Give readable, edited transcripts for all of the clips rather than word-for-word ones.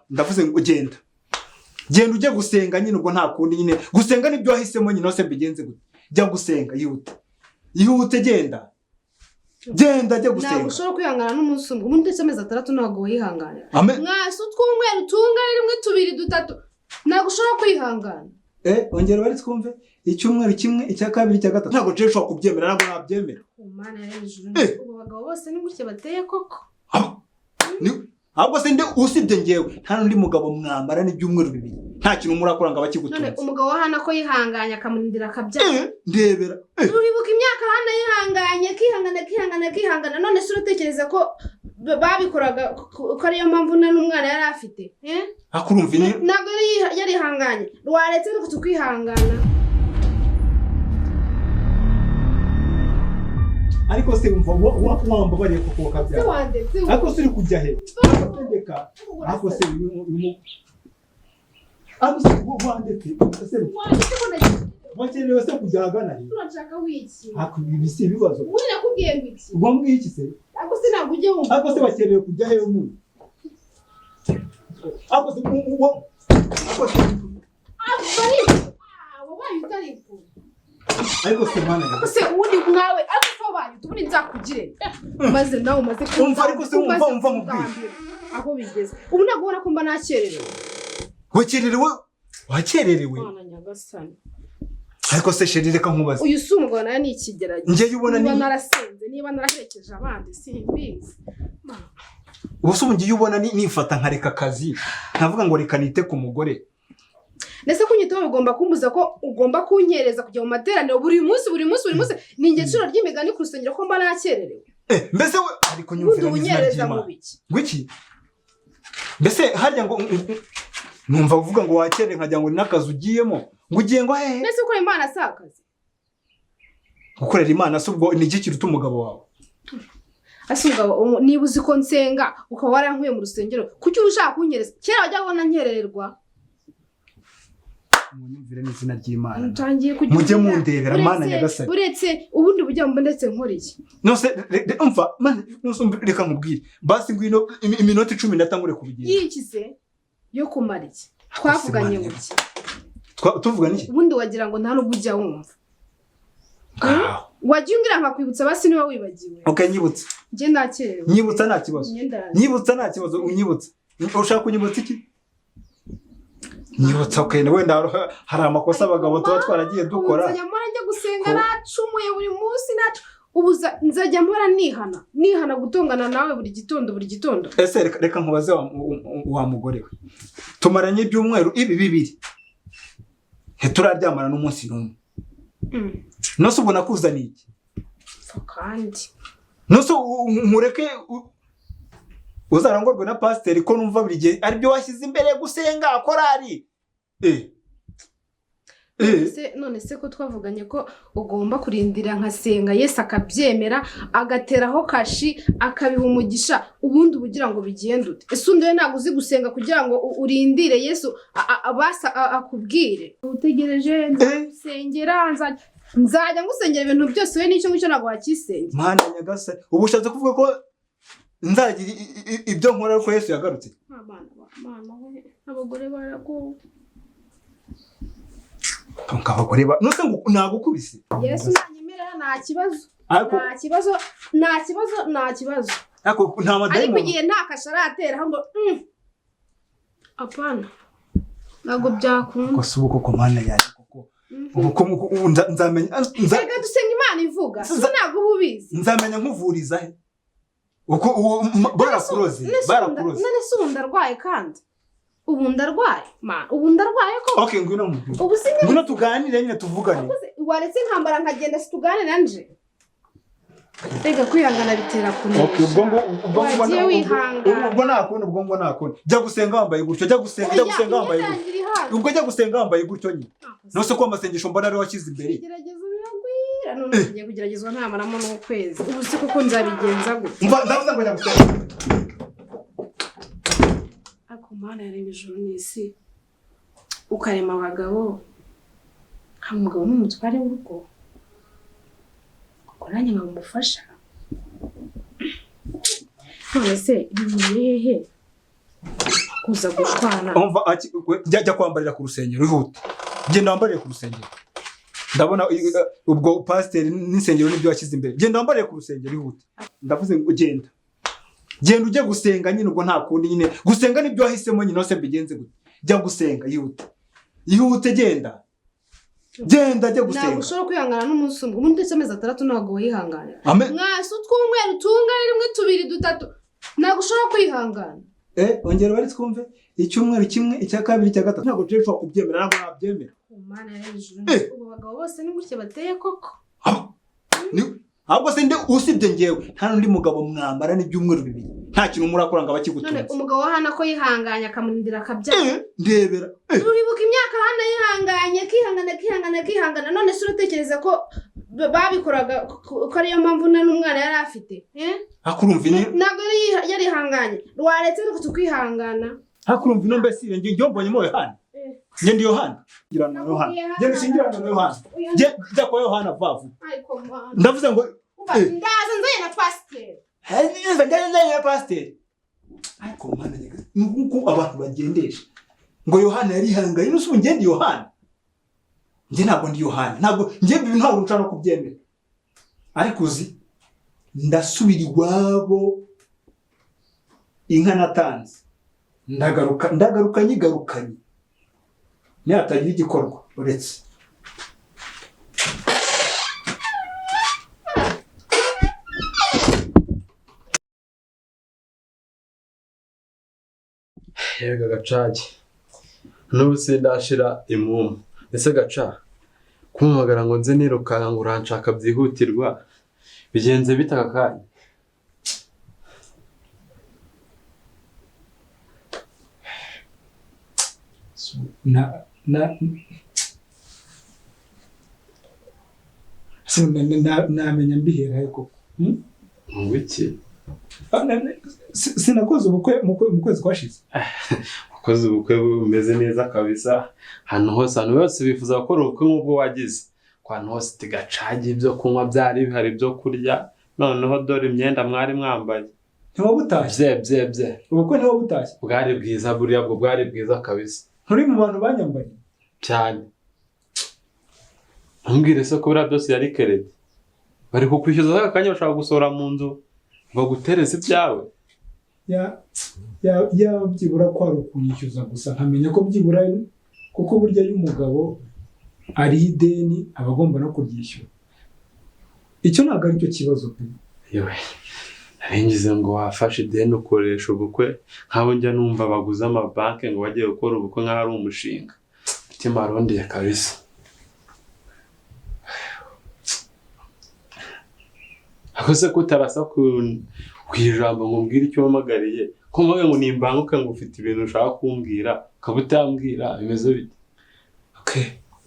ndavuze ngo genda ujye gusenga nyine ubwo nta kundi nyine gusenga nibyo wahisemo nyine ose mbigenze gute jya gusenga yihute genda ajye gusenga ntabwo ushobora kwihangana n'umunsi umwe ubundi ndetse amezi 6 ntabwo wihangana mwasi utwumweru tungana rimwe 2 3 ntabwo ushobora kwihangana ongera bari twumve icyumweru kimwe icya kabiri icya gatatu ntabwo je ushobora kubyemera ntabwo nabyemera Imana yarejuru ubu bagabo bose ni gutya bateye koko ahubwo se ndi usibye ngewe nta n'undi mugabo mwambara n'ibyumweru 2 nta kintu murakora ngo abakigutunze none umugabo wa Hana ko yihanganya akamundira akabyara ndebera uribuka imyaka Hana yihanganye kihangana none se urutekereza ko babikoraga ko ariyo mpamvu n'umwana yari afite akurumva ni ntabwo yari hanganye rwaretse no kutukwihangana ariko se umva wamba bari ko kabyara ariko se uri kujya he ndeka ariko se wandete wakerewe se kujya hagana he urashaka wiki ibisi ibibazo ubu nakubwiye ngo iki ubwo mbwiye iki se ariko se ntabwo ujye wumva ariko se wakerewe kujya he umuntu ariko se ariko se mwana ariko se ubundi mwawe ariko bayo tubuni nzakugire maze nawe umaze kumva ariko se umva mubwiye aho bigeze ubu nagora kumba nakererewe wakererewe mwana nyagasani ariko se sheri reka nkubaze uyu sumugwa nayo ni ikigeragezo ngiye yubona niba narasenze niba naraherekeje abandi simbizi ubuse ubu ngiye ubona nifata nkareka akazi nkavuga ngo reka nite ku mugore nese kunyitaho bigomba kumbuza ko ugomba kunyereza kujya mu materaniro buri munsi ni ingeciro ry'imigani ku rusengero ko mba nakererewe mbese we ariko nyumvira n'izina mu biki gwiki mbese harya ngo numva uvuga ngo wakerere nkajya ngo n'akazi ugiyemo ngo ugiye ngo hehe nese ukora Imana si akazi gukorera Imana si ubwo ni iki kiruta umugabo wawe asumugabo niba uzi ko nsenga ukaba warankuye mu rusengero kuki ushaka kunyereza kera wajya kubona nyerererwa munyumvire n'izina ry'Imana mujye mundebera Mana nyagasani uretse ubundi bujya mu ndetse nkoriye nose umva reka nkubwire basi ngwino iminota 10 natangure kubigenda yikize yo kumara iki twavuganye guki tuvuganye iki ubundi wagira ngo nta n'ubujya wumva wagiye ungira nkakwibutsa basi niba wibagiwe okay nyibutsa nge nakerewe nyibutsa nta kibazo unyibutsa ushaka kunyibutsa iki nyibutsa okay wenda hari amakosa abagabo tuba twaragiye dukora nzajya mpora njya gusenga nacumuye buri munsi ubuza nzajya mpora nihana gutongana nawe buri gitondo ese reka nkubaze wa mugore we tumaranye ibyumweru ibi 2 turaryamana n'umunsi n'umwe nose ubona kuzaniye iki kandi nose nkureke uzarangorwe na pasiteri ko numva buri gihe ari byo washyize imbere gusenga korari none se ko twavuganye ko ugomba kurindira nkasenga Yesu akabyemera agateraho kashi akabiha umugisha ubundi ubugira ngo bigendute ese undi we ntabwo uzi gusenga kugira ngo urindire Yesu abasa akubwire utegereje nzasengera nzajya ngusengera ibintu byose we n'icyo ngicyo ntabwo wakisengera Mana nyagasani ubu ushatse kuvuga ko nzagira ibyo nkora ariko Yesu yagarutse Mana we abagore barago abagore nose ngo nagukubise Yesu nanyemerera nta kibazo ariko nta mademo ariko igihe nta kasharatera ngo apana ntabwo byakunda ko subuko ko Mana yaje ubu nzamenya reka dusenga Imana ivuga ntabwo ububizi nzamenya nkuvuriza he uko barakuroze none se ubu ndarwaye kandi ubu ndarwaye ko okay ngwino tuganire nyine tuvugane waretse nkambara nkagenda situganira nje rega kwihangana bitera kuneza okay ubwo nakunda jya gusenga wambaye gutyo jya gusenga wambaye gutyo nyine nose ko amasengesho mbona ari wakize imbere gerageza biragwira none ngiye kugeragezwa ntamaramo n'ukwezi ubu se kuko nzabigenza gute ndavuze ngo njya gusenga Mana yaremye ijuru n'isi ukarema abagabo nta mugabo n'umutware w'urugo nanjye nkamufasha none se bivuye hehe kuza gushwana. umva jya kwambarira ku rusengero ihute genda wambarire ku rusengero ndabona ubwo pasiteri n'insengero nibyo washyize imbere genda wambarire ku rusengero ihute ndavuze ngo genda ujye gusenga nyine ubwo nta kundi nyine gusenga nibyo wahisemo nyine ose mbigenze gute jya gusenga ihute genda ajya gusenga ntabwo ushobora kwihangana n'umunsi umwe ubundi ndetse amezi 3 ntabwo wihangana mwasi utw'umweru tungana rimwe 2 3 ntabwo ushobora kwihangana ongera bari twumve icyumweru kimwe icya kabiri icya gatatu ntabwo ushobora kubyemera ntabwo nabyemera Mana y'ijuru ubu bagabo bose ni gutya bateye koko ahubwo se ndi usibye ngewe nta n'undi mugabo mwambara n'ibyumweru 2 nta kintu murakora ngo abakigutunze none umugabo wa Hana ko yihanganya akamurindira akabyara ndebera uribuka imyaka Hana yihanganye kihangana none se uratekereza ko babikoraga ko ariyo mpamvu na n'umwana yari afite hakurumva ntabwo yari yihanganye rwaretse no kukwihangana hakurumva ino mbese ngiye mbonyemo Yohana ndi Yohana ngira na Yohana nshingirana na Yohana jya kwa Yohana vavu ndavuze ngo ndaza nzaye na pasiteri nzaye na pasiteri ariko Mana nuko abantu bagendesha ngo Yohana yari hanganye n'usubu ngende Yohana ntabwo ndi Yohana ntabwo ngiye ibintu ntabwo nshaka kubyemera ariko uzi ndasubira iwabo inka natanze ndagaruka nyigarukanye ntihatagira igikorwa uretse yega gacage n'ubu sindashira imumu ese gaca kumumagara ngo nze nirukanga ngo uranshaka byihutirwa bigenze bita akanya namenya mbihera ariko mu biki sinakoze ubukwe mu kwezi kwashize ukoze ubukwe bumeze neza kabisa hano hose bifuza gukora ubukwe nk'ubwo wagize kwa hose tigacage ibyo kunywa byari bihari byo kurya noneho dore imyenda mwari mwambaye ntiwabutashye bye ubukwe ntiwabutashye bwari bwiza buriya bwo bwari bwiza kabisa nturi mu bantu banyambaye cyane ntumbwire se ko buriya byose yari kerede bari kukwishyuza akanya bashaka gusohora mu nzu bagutereze ibyawe byibura ko ari ukunyishyuza gusa nkamenya ko byibura kuko burya y'umugabo ari ideni aba agomba no kuryishyura icyo ntabwo ari cyo kibazo pe yewe naringize ngo wafashe ideni ukoresha ubukwe nk'abo njya numva baguze amabanki ngo bagiye gukora ubukwe nk'aho ari umushinga mutima arondeye kabisa akose kutarasa ku ijambo ngo mbwire icyo wamagariye ko mvuga ngo nimbanguke ngo ufite ibintu ushaka kumbwira ukaba utambwira bimeze bite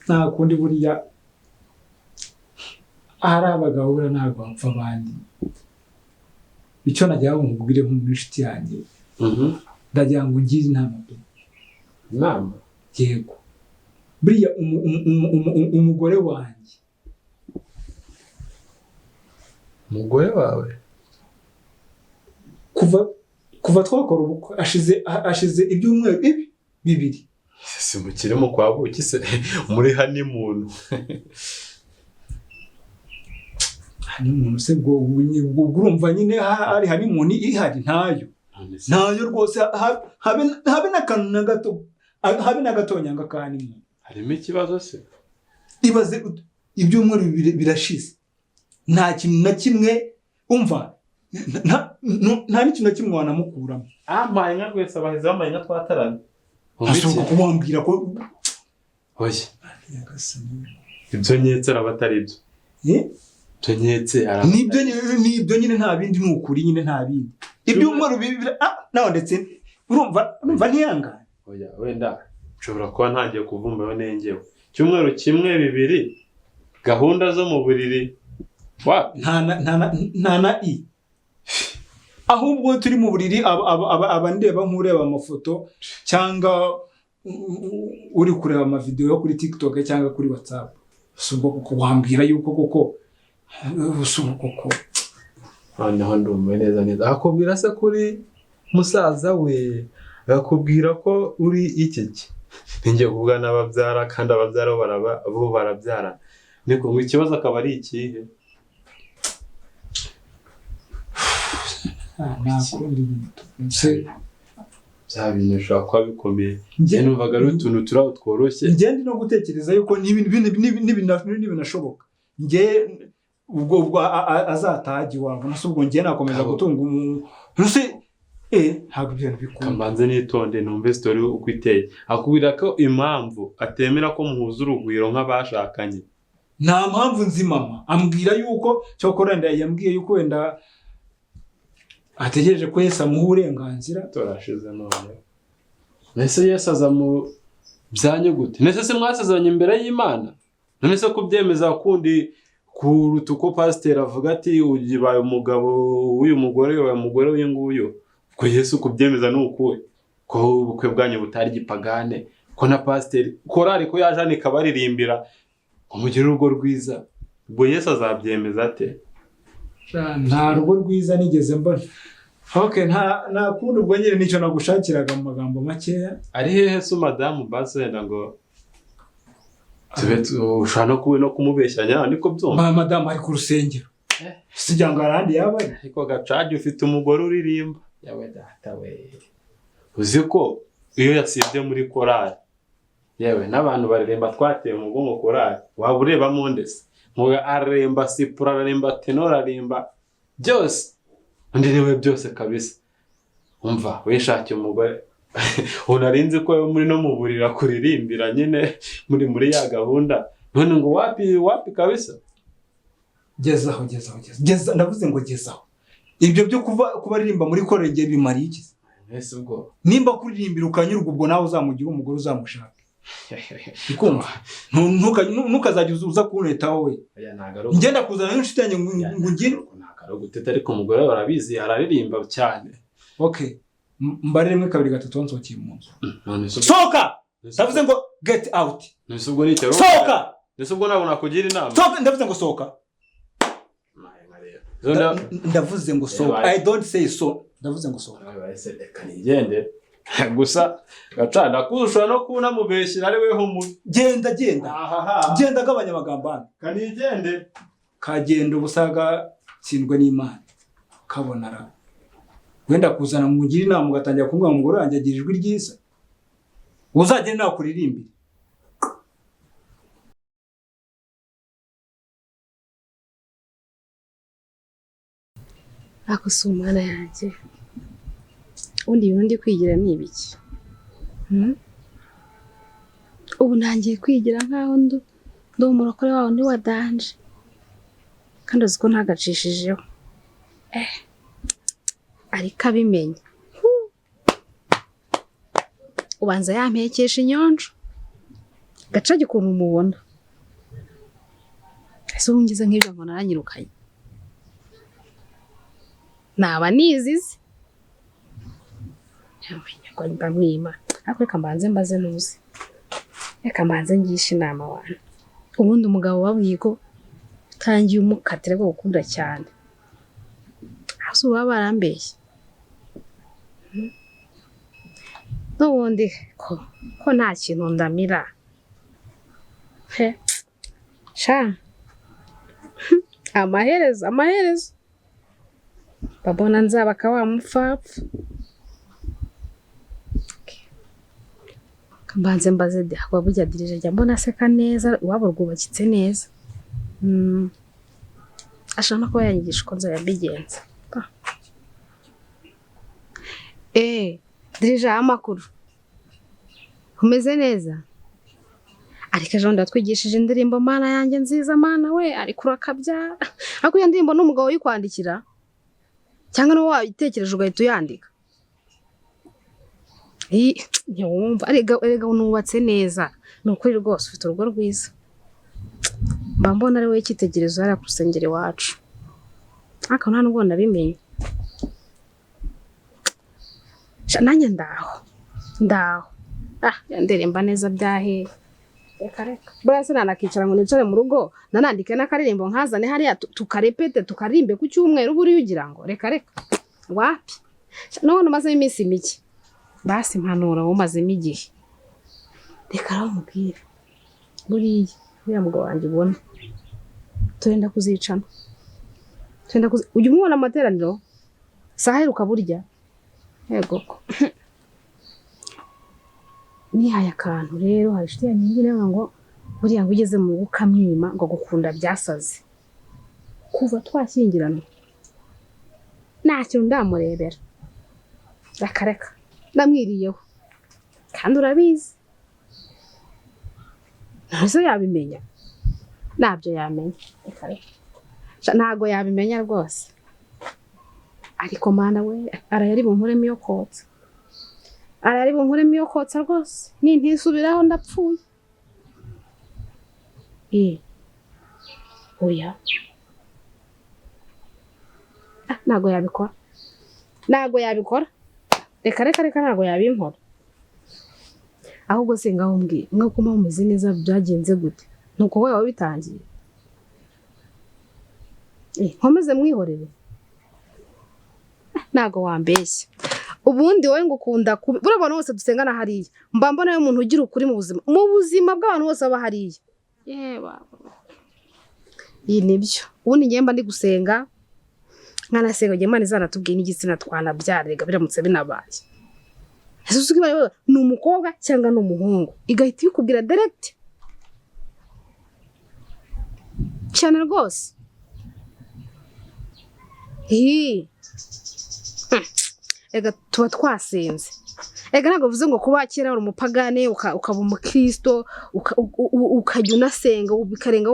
nta kundi buriya ahari abagabo buriya ntabwo bapfa abandi icyo nagira ngo nkubwire nk'umunshuti yanjye ndagira ngo ungire inama pe inama yego buriya umugore wanjye umugore wawe kuva twakora ubukwe ashize ibyumweru 2 si mukire mu kwabuki se muri honeymoon honeymoon se bwo urumva nyine hari honeymoon ihari ntayo rwose habe n'akantu na gato habe n'agatonyanga ka honeymoon harimo ikibazo se ibaze ibyumweru birashize nta kintu na kimwe umva nta n'ikintu na kimwe wanamukuramo amaye nka rwese abahize bamaye nka twataranye ashobora kubambwira ko oye ibyo nyetse abatari ibyo ibyo nyetse nibyo nyine nta bindi ni ukuri nyine nta bindi ibyumweru nawe ndetse urumva ntiyangane oya wenda nshobora kuba ntangiye kuvumbayo nengewe icyumweru kimwe 2 gahunda zo mu buriri nta na i ahubwo turi mu buriri abandeba nk'ureba amafoto cyangwa uri kureba amavideo yo kuri TikTok cyangwa kuri WhatsApp subwo kuko wambwira yuko koko subwo koko noneho ndumva neza akubwira se kuri musaza we bakubwira ko uri iki ninjye kuvuga n'ababyara kandi ababyara bo barabyara niko ngo ikibazo akaba ari ikihe bya bintu bishobora kuba bikomeye njye numvaga ari utuntu turaho tworoshye njye no gutekereza yuko n'ibinashoboka njye ubwo azataha iwabo nase ubwo njye nakomeza gutunga umuntu ntabwo ibintu bikunda kambanze nitonde numve story uko iteye akubwira ko impamvu atemera ko muhuza urugwiro nk'abashakanye nta mpamvu nzi mama ambwira yuko cyokora yambwiye yuko wenda ategereje ko Yesu amuha uburenganzira turashize none nese Yesu aza mu byanyu gute nese se mwasezeranye imbere y'Imana none se kubyemeza kundi kuruta uko pasteur avuga ati ugibaye umugabo w'uyu mugore wawe umugore w'uyu nguyu ko Yesu kubyemeza nukuwe ko ubukwe bwanyu butari gipagane ko na pasteur korari ko yaje anika baririmbira umugire urugo rwiza ubwo Yesu azabyemeza ate nta rugo rwiza nigeze mbona nta kundi ubwo nyine nicyo nagushakiraga mu magambo makeya ari hehe se madamu basenda ngo ushaka no kumubeshyanya niko byumva madamu ari ku rusengero sijya ngo arandi yaba ariko gacaje ufite umugore uririmba yawe data we uzi ko iyo yasibye muri korari yewe n'abantu baririmba twateye umugongo korari waba ureba mu ndese muwe aremba sipura aremba tenor aremba byose undi niwe byose kabisa umva wishakiye umugore unarinzi ko muri no muburira kuririmbira nyine muri ya gahunda none ngo wapi kabisa gezaho ndavuze ngo gezaho ibyo byo kubaririmba muri korenge bimariye iki ese ubwo nimba kuririmbira ukanyurwa ubwo nawe uzamugira umugore uzamushaka ikumva ntukazajya uza kunetaho we ngenda kuzana n'inshuti yanjye ngo ngire nakaro guteta ariko umugore barabizi araririmba cyane mbare rimwe kabiri gatatu nsokiye mu nzu soka ndavuze ngo get out nese ubwo nicyo soka nese ubwo nabona kugira inama ndavuze ngo soka ndavuze ngo soka I don't say so ndavuze ngo soka kanigende gusa gacana kushora no kuna mubeshyira ari weho mu genda genda gabanya abagambana kanigende kagenda ubusaga tsindwe n'Imana kabonara wenda kuzana mugira inama ugatangira kumva umugore wanjye agira ijwi ryiza uzagenda nakuririmbira ako sumana yanjye undi ibintu ndi kwigira ni ibiki ubu ntangiye kwigira nkaho ndi umurokore wawe ndi wadanje kandi uzi ko ntagacishijeho ariko abimenye ubanza yampekesha inyonjo gacage ukuntu umubona ese ubu ngize nk'ibyo ngo naranyirukanye naba nizize ndamwima ariko reka mbanze mbaze ntuzi reka mbanze ngishe inama abantu ubundi umugabo wabwiye ko utangiye umukatire bwo gukunda cyane hasi uba barambeshye n'ubundi ko nta kintu ndamira sha amaherezo babona nzabaka wa mupfapfa mbanze mbaze de waburya dirije jya mbona aseka neza iwabo rwubakitse neza ashaka no kuba yanyigisha uko nzayabigenza dirije amakuru umeze neza ariko ejo ndatwigishije indirimbo mana yanjye nziza mana we ariko urakabyara ariko iyo ndirimbo n'umugabo uyikwandikira cyangwa niwe wayitekereje ugahita uyandika ntiwumva erega nubatse neza ni ukuri rwose ufite urugo rwiza mba mbona ari wowe icyitegererezo hariya ku rusengero iwacu ariko nta nubwo nabimenye nanjye ndaho ndirimba neza byaheye reka buriya se nanakicara ngo nicare mu rugo nanandike n'akaririmbo nkazane hariya tukarepete tukaririmbe ku cyumweru buriya ugira ngo reka wapi none umazemo iminsi mike basi impanuro wumazemo igihe reka aramubwira buriya mugabo wanjye ubona turenda kuzicana ujya umubona amateraniro saha heruka burya yego ko nihaye akantu rero hari inshuti yanjye nyine ngo buriya ngo ugeze mu rugo ukamwima ngo gukunda byasaze kuva twashyingirana nta kintu ndamurebera rakareka ndamwiriyeho kandi urabizi ntazo yabimenya ntabyo yamenya ntago yabimenya rwose ariko mana we arayari bunkuremo iyo kotsa rwose nintisubiraho ndapfuye oya ntago yabikora reka ntago yabinkora ahubwo se ngaho mbwira mwuko mumeze neza byagenze gute nuko wowe wabitangiye nkomeze mwihorere ntago wambeshya ubundi wowe ngo ukunda kubi buri abantu bose dusengana hariya mba mbona yo umuntu ugira ukuri mu buzima bw'abantu bose baba hariya iyi nibyo ubundi ngiye mba ndi gusenga nkanasenga ngiye Imana izanatubwiye n'igitsina twanabyarega biramutse binabaye ese ni umukobwa cyangwa ni umuhungu igahita ibikubwira direct cyane rwose ega tuba twasenze ega ntabwo bivuze ngo kuba kera uri umupagane ukaba umukristo ukajya unasenga bikarenga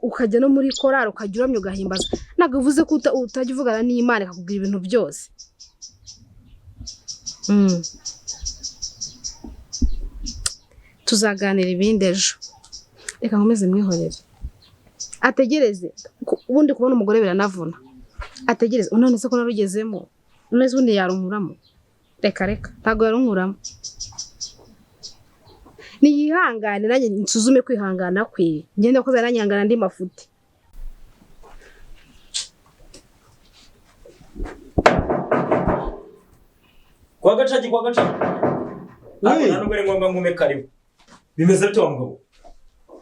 ukajya no muri korari ukajya uramya ugahimbaza ntabwo bivuze ko utajya uvugana n'Imana ikakubwira ibintu byose tuzaganira ibindi ejo reka nkomeze mwihorere ategereze ubundi kubona umugore biranavuna ategereze none se ko narugezemo none se ubundi yarunkuramo reka ntago yarunkuramo niyihangane nanjye nsuzume kwihangana kwe ngende ko zaranyangana ndi mafuti kwa gacaji ntabwo ari ngombwa ngume karibu bimeze byo wa mugabo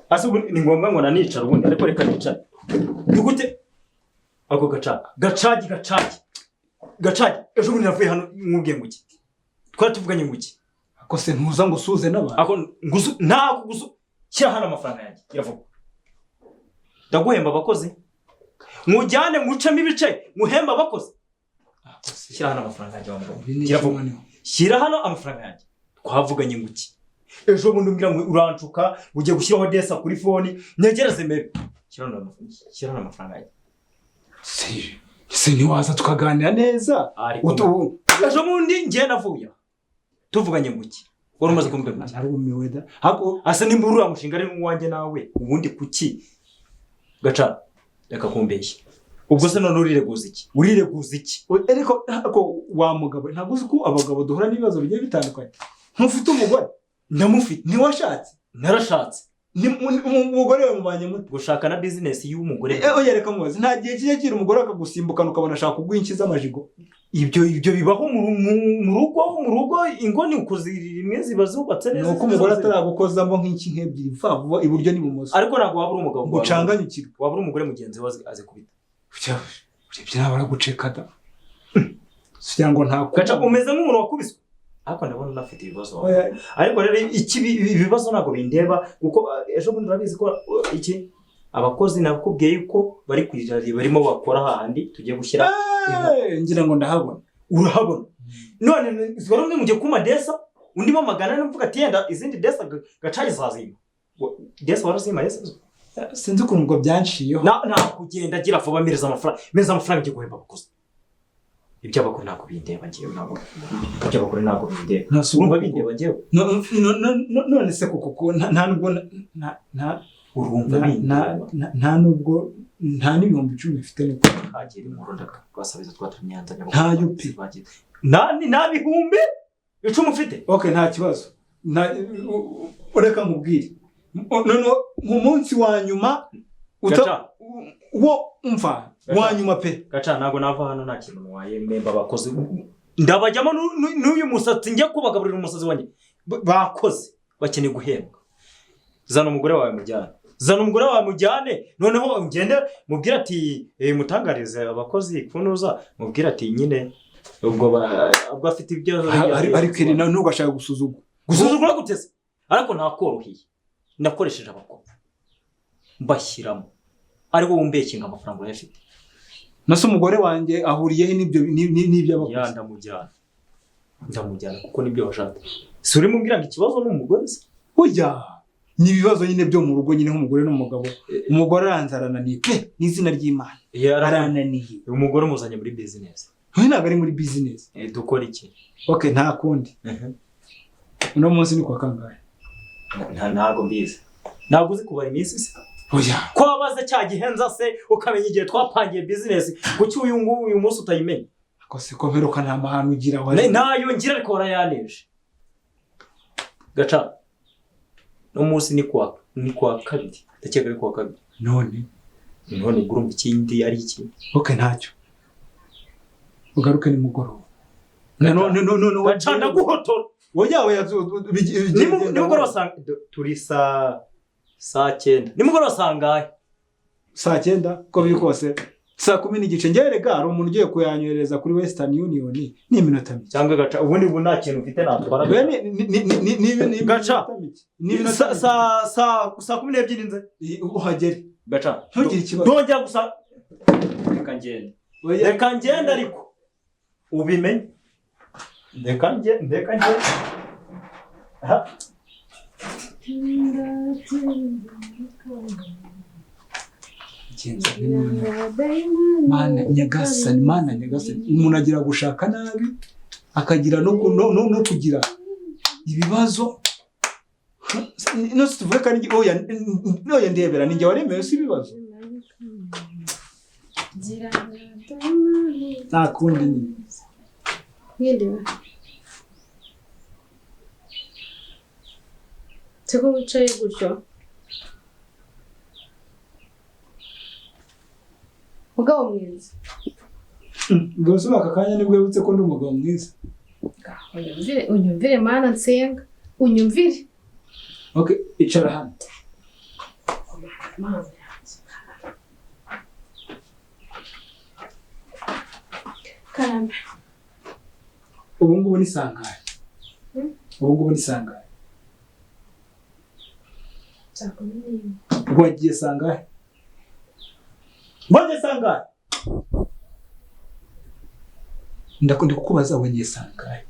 ase ni ngombwa ngo nanicara ubundi ariko reka nicara ni gute ako gacaji ejo bundi navuye hano nkubwiye ngo iki twari tuvuganye ngo iki ako se ntuza ngo usuze n'abantu ako nguzu nta kuguzu shyira hano amafaranga yanjye yavuga ndaguhemba abakozi mujyane mucemo ibice muhemba abakozi shyira hano amafaranga yanjye wa mugabo shyira hano amafaranga yanjye twavuganye ngo iki ejo bundi umbwira ngo urancuka ugiye gushyiraho desa kuri foni ntegereze mbere shyira hano amafaranga yanjye se ntiwaza tukaganira neza ejo bundi ngiye navuye tuvuganye ngo iki wari umaze kumbwira ngo narumiwe da asa nimba uriya mushinga ari uwanjye nawe ubundi kuki gaca reka kumbeshya ubwo se none urireguza iki ariko wa mugabo ntabwo uzi ko abagabo duhura n'ibibazo bigiye bitandukanye ntufite umugore ndamufite ntiwashatse narashatse umugore we mubanye muto gushaka na business y'umugore yereka mubaze nta gihe kijya kiri umugore akagusimbukana ukabona ashaka kugwinshi z'amajigo ibyo bibaho mu rugo ingoni ukuzirira imwe ziba zubatse neza nuko umugore ataragukozamo nk'iki nk'ebyiri vuba iburyo n'ibumoso ariko ntabwo waba uri umugabo gucanganyukirwa waba uri umugore mugenzi we azi kubita urebye nawe araguceka da kugira ngo nta gaca umeze nk'umuntu wakubiswe ariko ndabona unafite ibibazo ariko rero ibibazo ntabwo bindeba kuko ejo bundi urabizi ko iki abakozi nakubwiye yuko bari kwijari barimo bakora handi tugiye gushyira ngira ngo ndahabona urahabona none zibara umwe mugiye kuma desa undi mamagana n'mvuga ati yenda izindi desa gacaje zazima desa warasima yese sinzi ukuntu ngo byanshiyeho nta kugenda agira vuba mereza amafaranga igiye guhemba abakozi iby'abakuru ntabwo bindeba ngewe iby'abakuru ntabwo bindeba urumva bindeba ngewe none se kuko nta nubwo urumva bindeba nta nubwo nta n'ibihumbi 10 bifite niko hagiye inkuru ndagasabiza twatumye Nyanza nta yupi nta bihumbi 10 ufite okay nta kibazo ureka nkubwire none mu munsi wa nyuma wo umva wa nyuma pe gaca ntabwo nava hano nta kintu wayemba abakozi ndabajyamo n'uyu musatsi njya kubagaburira umusazi wanjye bakoze bakeneye guhembwa. Zana umugore wawe mujyane noneho ngende mubwire ati mutangarize abakozi kunoza mubwire ati nyine ubwo afite ibyo ariko ntugashaka gusuzugura guteze ariko ntakorohiye nakoresheje abakozi mbashyiramo ariko wumbekinga amafaranga urayafite. Nase umugore wanjye ahuriyehe n'ibyo abakozi? Ndamujyana kuko nibyo bashaka. Si uri mubwira ngo ikibazo n'umugore se? Oya ni ibibazo nyine byo mu rugo nyine nk'umugore n'umugabo. Umugore aranzarananiye pe n'izina ry'Imana. Arananiye. Umugore umuzanye muri business. Ntabwo ari muri business. Dukora iki? Okay, nta kundi. Uno munsi ni kwa kangahe? Ntago mbizi. Ntabwo uzi kubara iminsi se? Oya. Ko wabaze cya gihenza se ukamenya igihe twapangiye business kuki uyu munsi utayimenya? Akose ko mperuka nta mahano ugira wari. Nayo ngira ariko warayaneje. Gaca. No munsi ni kwa kabiri. Ndakeka ari kwa kabiri. None gurumba ikindi ari iki? Okay, ntacyo. Ugaruke ni mugoroba. No. Bacana guhotora. Oya nimugoroba basanga turi saa 9. Nimugoroba basangaye. Saa 9 ko biri kose. Saa 10 n'igice ngerega ari umuntu ugiye kuyanyohereza kuri Western Union ni iminota mike. Cyangwa gaca ubundi nta kintu ufite natwara. Ni gaca. Ni saa 12 nze. Uhagere. Gaca. Ntugire ikibazo. Ndongera gusa reka ngende ariko ubimenye. Ndeka ngende. Aha. Mana nyagasani umuntu agira gushaka nabi akagira no kugira ibibazo no tuvuga kandi oya ndebera ninjye waremeye si ibibazo nta kundi nyine Teko wicaye gutyo Mugabo mwiza. Ngose bakakanya nibwo yabutse ko ndi umugabo mwiza. Unyumvire mana nsenga. Unyumvire. Okay, icara hano. Karamba. Ubu ngubu ni sangahe? Wagiye sangahe? Ndakundi kukubaza wagiye sangahe?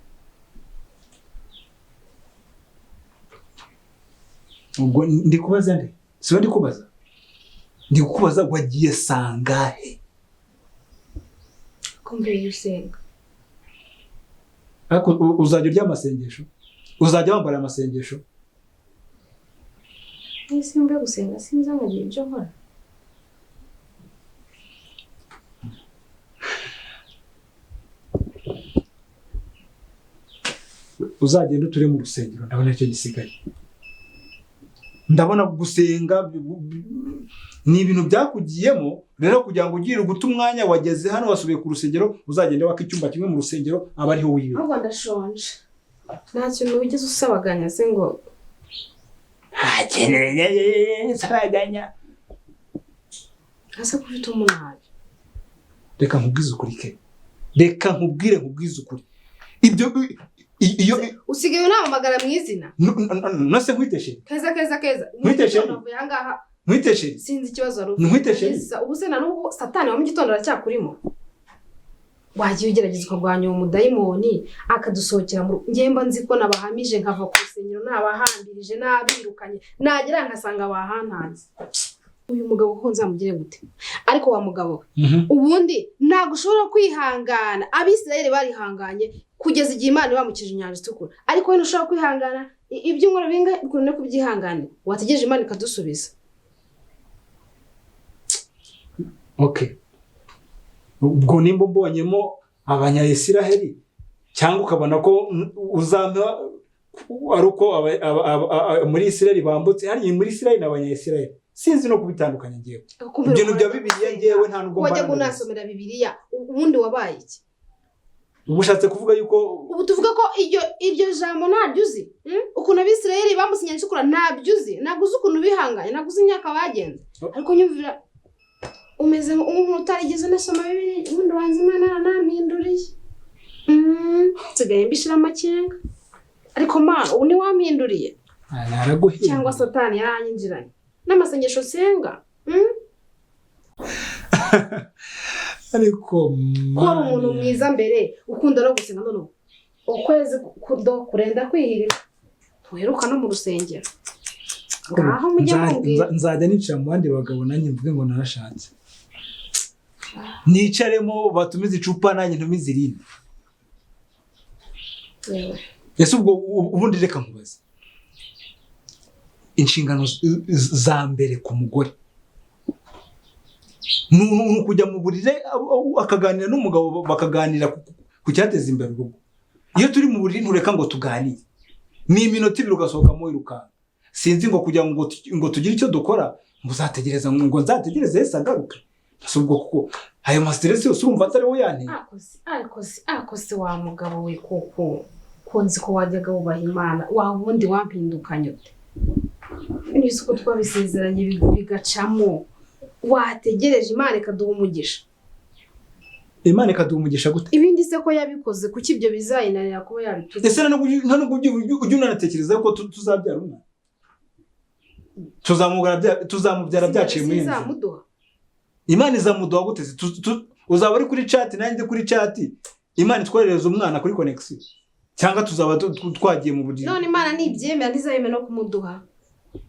Ubwo ndikubaza nde? Siwe ndikubaza. Ndikubaza wagiye sangahe? Kumbe yusenga. Ako uzajya urya amasengesho? Uzajya wambara amasengesho? Nisimbe gusenga sinza ngagiye byo nkora. Uzagenda uture mu rusengero ndabona cyo gisigaye. Ndabona gusenga ni ibintu byakugiyemo rero kugira ngo ugire uguta umwanya wageze hano wasubiye ku rusengero uzagende waka icyumba kimwe mu rusengero aba ariho wiwe. Ahubwo ndashonje. Nta kintu wigeze usabaganya se ngo nsabaganya. Asa kufite umunani. Reka nkubwize ukuri ke. Reka nkubwire ukuri. Ibyo iyo usigaye unamagara mu izina. Nose nkwiteshe. Keza. Nkwiteshe. Navuyangaha. Nkwiteshe. Sinzi ikibazo ari. Nkwiteshe. Ubu se na n'ubu Satani wa mu gitondo aracyakurimo. Wagiye ugerageza kurwanya umudayimoni akadusohokera mu ngemba nzi ko nabahamije nkava ku rusengero nabahambirije nabirukanye nagera nkasanga bahantanze. Uyu mugabo ko nzamugire gute? Ariko wa mugabo ubundi ntago ushobora kwihangana. Abisirayeli barihanganye kugeza igihe Imana bamukije inyanja itukura. Ariko we ntushobora kwihangana ibyo nkora binga ukuntu kubyihangana. Wategereje Imana ikadusubiza. Okay. Ubwo nimba mbonyemo abanyayisiraheli cyangwa ukabona ko uzampa ari uko muri Isiraheli bambutse hari muri Isiraheli n'abanyayisiraheli sinzi no kubitandukanya ngewe ibintu bya Bibiliya ngewe nta nubwo wajya kunasomera Bibiliya ubundi wabaye iki ubu ushatse kuvuga yuko ubu tuvuga ko iryo jambo ntabyo uzi ukuntu abisirayeli bamusinyanye ishukura ntabyo uzi ntabwo uzi ukuntu bihanganye ntabwo uzi imyaka bagenze ariko nyumvira umeze nk'umuntu utarigeze anasoma Bibiliya ubundi wanze Imana yarampinduriye nsigaye mbishira amakenga ariko Mana ubu ntiwampinduriye cyangwa satani yaranyinjiranye n'amasengesho senga ariko kuba umuntu mwiza mbere ukunda no gusenga none ukwezi kurenda kwihirira tuheruka no mu rusengero ngaho mujye mubwira nzajya nicara mu bandi bagabo nanjye mvuge ngo narashatse nicaremo batumize icupa nanjye ntumize irindi ese ubwo ubundi reka nkubaze inshingano za mbere ku mugore ni kujya mu burire akaganira n'umugabo bakaganira ku cyateza imbere urugo iyo turi mu burire ntureka ngo tuganire ni iminota 2 ugasohokamo wirukanka sinzi ngo kugira ngo tugire icyo dukora ngo uzategereza ngo nzategereze Yesu agaruke ubwo kuko ayo stress yose urumva atari we yanteye akoze wa mugabo we kuko konzi ko wajyaga wubaha Imana wabundi wampindukanye ute nise ko twabisezeranye bigacamo wategereje Imana ikaduha umugisha Imana ikaduha umugisha gute ibindi se ko yabikoze kuki ibyo bizayinanira kuba yabituze ese nta nubwo ujye unanatekereza ko tuzabyara umwana tuzamubyara byaciye mu inzu Imana izamuduha gute uzaba uri kuri chat nanjye kuri chat Imana itwoherereza umwana kuri connection cyangwa tuzaba twagiye mu buryo none Imana nibyemera ntizayeme no kumuduha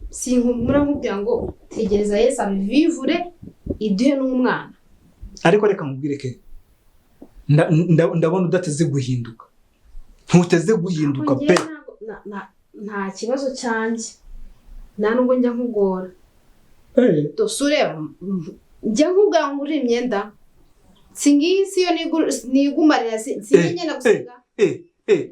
sinkumura nkubwira ngo tegereza Yesu abivivure iduhe n'umwana ariko reka mubwire ke ndabona udateze guhinduka ntuteze guhinduka pe nta kibazo cyanjye nta nubwo njya nkugora dosure njya nkubwira ngo uri imyenda singisi yo nigumarira sinyenya gusiga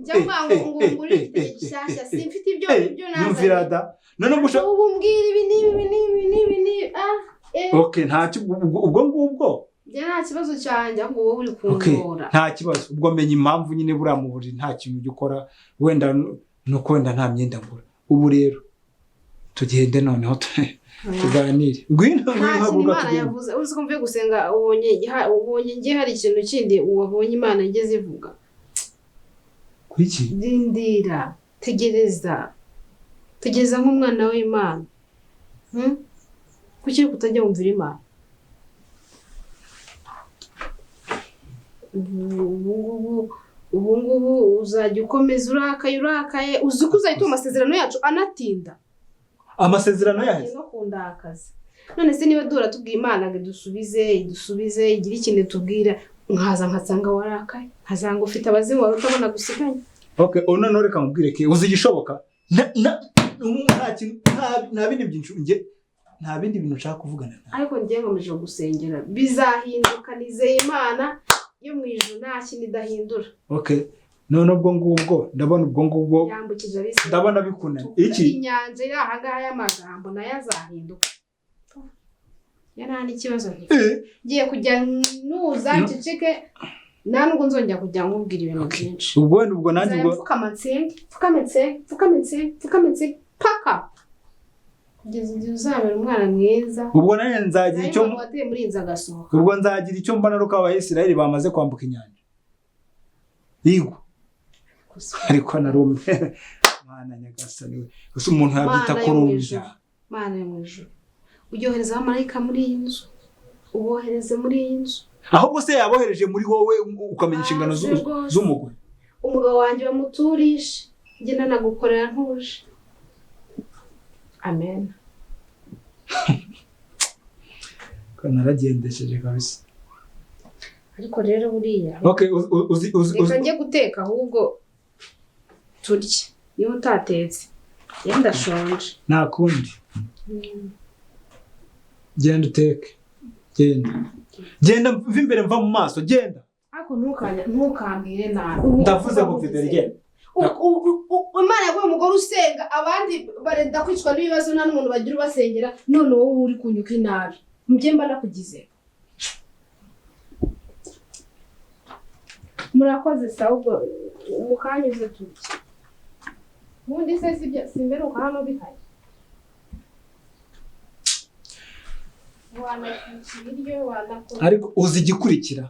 njya nkubwira ngo nguri gishyashya simfite ibyo nazanye none ubu mbwira ibi nibi okay ubwo ngubwo nta kibazo cyanjye ngo wowe uri kungora nta kibazo ubwo menya impamvu nyine buriya mu buriri nta kintu gikora wenda nuko wenda nta myenda ngura ubu rero tugende noneho tuganire ngwino Imana yavuze uzi ko mvuye gusenga ubonye ngiye hari ikintu kindi wabonye Imana igeze ivuga kwiki dindira tegereza nk'umwana w'Imana kuki kutajya wumvira Imana ubu ngubu uzajya ukomeza urakaye uzi ko uzahita amasezerano yacu anatinda amasezerano yacu no kundakaza none se niba duhora tubwira Imana ngo idusubize igira ikintu tubwira nkaza nkasanga warakaye nkazanga ufite abazimu wari utabona gusiganya okay ona none reka mubwire ke uzi igishoboka nta bindi byinshi nta bindi bintu nshaka kuvugana ariko ngiye nkomeje gusengera bizahinduka nizeye Imana yo mu ijuru nta kintu idahindura okay none ubwo ngubwo ndabona ubwo ngubwo yambukije abisi ndabona bikunana iki inyanja iri aha ngaha y'amagambo nayo azahinduka yana n'ikibazo ngiye kujya nuza ceceke nta nubwo nzongera kujya nkubwira ibintu byinshi ubwo nanjye ubwo fukamitse paka kugeza igihe uzabera umwana mwiza ubwo nanjye nzagira icyo wateye muri inzu agasohoka ubwo nzagira icyo mbona ruko Abayisirayeli bamaze kwambuka inyanja yego ariko narume Mana nyagasani gusa umuntu yabyita kurumbya Mana yo mu ijuru uyohereza abamarayika muri iyi nzu ubohereze muri iyi nzu ahubwo se yabohereje muri wowe ukamenya inshingano z'umugore umugabo wanjye bamuturishe njye nanagukorera ntuje amen kanaragendesheje kabisa ariko rero buriya okay reka njye guteka ahubwo turye niba utatetse yenda shonje nta kundi genda uteke genda mva imbere mva mu maso genda ariko ntukambwire nabi ndavuze ngo mvibere genda Imana yaguye umugore usenga abandi barenda kwicwa n'ibibazo nta n'umuntu bagira ubasengera none wowe uri kunyuka inabi mujye mba nakugize murakoze se ahubwo mukanyuze turye ubundi se simberuka hano bihari wanakwica ibiryo wanakora ariko uzi igikurikira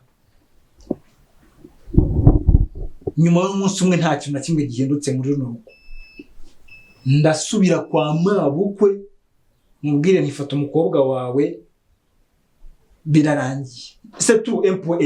nyuma y'umunsi umwe nta kintu na kimwe gihindutse muri runo rugo ndasubira kwa mabukwe mubwire ntifata umukobwa wawe birarangiye c'est tout un point